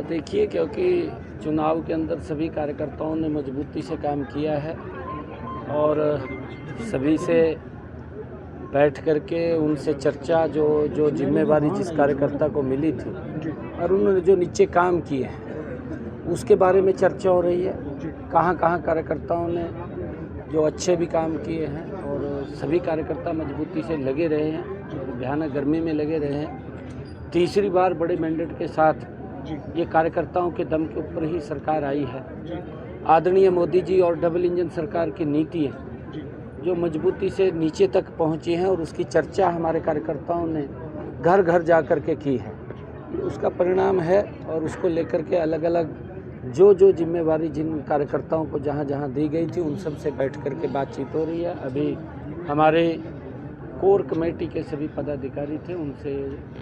देखिए, क्योंकि चुनाव के अंदर सभी कार्यकर्ताओं ने मजबूती से काम किया है और सभी से बैठ करके उनसे चर्चा जो जिम्मेवारी जिस कार्यकर्ता को मिली थी और उन्होंने जो नीचे काम किए हैं उसके बारे में चर्चा हो रही है। कहाँ कहाँ कार्यकर्ताओं ने जो अच्छे भी काम किए हैं और सभी कार्यकर्ता मजबूती से लगे रहे हैं, भयानक गर्मी में लगे रहे हैं। तीसरी बार बड़े मैंडेट के साथ ये कार्यकर्ताओं के दम के ऊपर ही सरकार आई है। आदरणीय मोदी जी और डबल इंजन सरकार की नीति है जो मजबूती से नीचे तक पहुंची है और उसकी चर्चा हमारे कार्यकर्ताओं ने घर घर जा कर के की है। उसका परिणाम है और उसको लेकर के अलग अलग जो जिम्मेवारी जिन कार्यकर्ताओं को जहां जहां दी गई थी उन सब से बैठ कर के बातचीत हो रही है। अभी हमारे कोर कमेटी के सभी पदाधिकारी थे, उनसे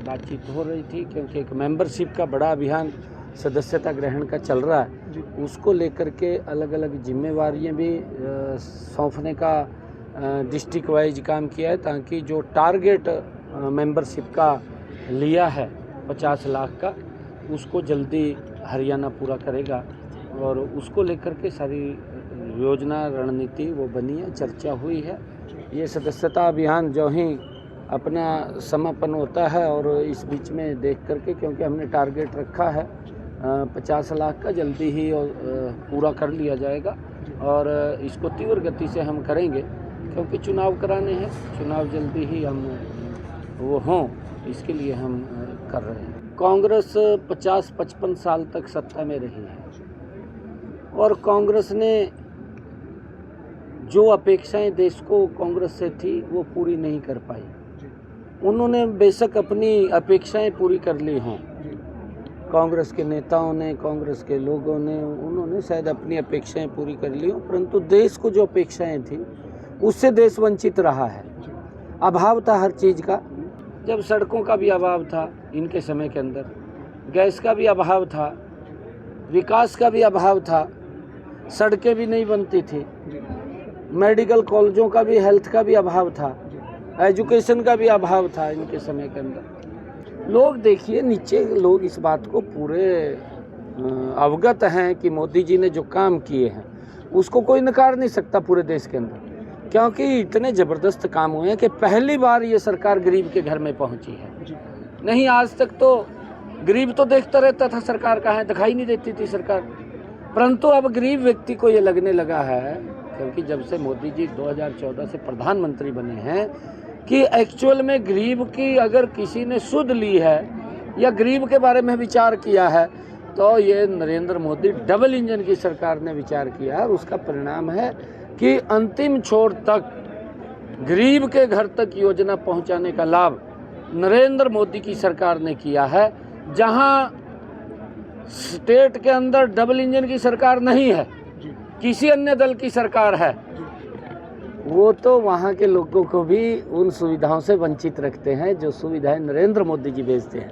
बातचीत हो रही थी, क्योंकि एक मेंबरशिप का बड़ा अभियान सदस्यता ग्रहण का चल रहा है। उसको लेकर के अलग अलग जिम्मेवारियां भी सौंपने का डिस्ट्रिक्ट वाइज काम किया है, ताकि जो टारगेट मेंबरशिप का लिया है 50 लाख का, उसको जल्दी हरियाणा पूरा करेगा और उसको लेकर के सारी योजना रणनीति वो बनी है, चर्चा हुई है। ये सदस्यता अभियान जो ही अपना समापन होता है और इस बीच में देख करके, क्योंकि हमने टारगेट रखा है 50 लाख का, जल्दी ही पूरा कर लिया जाएगा और इसको तीव्र गति से हम करेंगे, क्योंकि चुनाव कराने हैं, चुनाव जल्दी ही हम वो हों, इसके लिए हम कर रहे हैं। कांग्रेस 50-55 साल तक सत्ता में रही है और कांग्रेस ने जो अपेक्षाएं देश को कांग्रेस से थी वो पूरी नहीं कर पाई। उन्होंने बेशक अपनी अपेक्षाएं पूरी कर ली हों, कांग्रेस के नेताओं ने, कांग्रेस के लोगों ने, उन्होंने शायद अपनी अपेक्षाएं पूरी कर ली हों, परंतु देश को जो अपेक्षाएं थी उससे देश वंचित रहा है। अभाव था हर चीज़ का, जब सड़कों का भी अभाव था इनके समय के अंदर, गैस का भी अभाव था, विकास का भी अभाव था, सड़कें भी नहीं बनती थी, मेडिकल कॉलेजों का भी, हेल्थ का भी अभाव था, एजुकेशन का भी अभाव था इनके समय के अंदर। लोग देखिए, नीचे लोग इस बात को पूरे अवगत हैं कि मोदी जी ने जो काम किए हैं उसको कोई नकार नहीं सकता पूरे देश के अंदर, क्योंकि इतने ज़बरदस्त काम हुए हैं कि पहली बार ये सरकार गरीब के घर में पहुंची है। नहीं, आज तक तो गरीब तो देखता रहता था सरकार कहाँ है, दिखाई नहीं देती थी सरकार, परंतु अब गरीब व्यक्ति को ये लगने लगा है, क्योंकि जब से मोदी जी 2014 से प्रधानमंत्री बने हैं, कि एक्चुअल में गरीब की अगर किसी ने सुध ली है या गरीब के बारे में विचार किया है तो ये नरेंद्र मोदी डबल इंजन की सरकार ने विचार किया है। उसका परिणाम है कि अंतिम छोर तक गरीब के घर तक योजना पहुंचाने का लाभ नरेंद्र मोदी की सरकार ने किया है। जहां स्टेट के अंदर डबल इंजन की सरकार नहीं है, किसी अन्य दल की सरकार है, वो तो वहाँ के लोगों को भी उन सुविधाओं से वंचित रखते हैं जो सुविधाएं नरेंद्र मोदी जी भेजते हैं।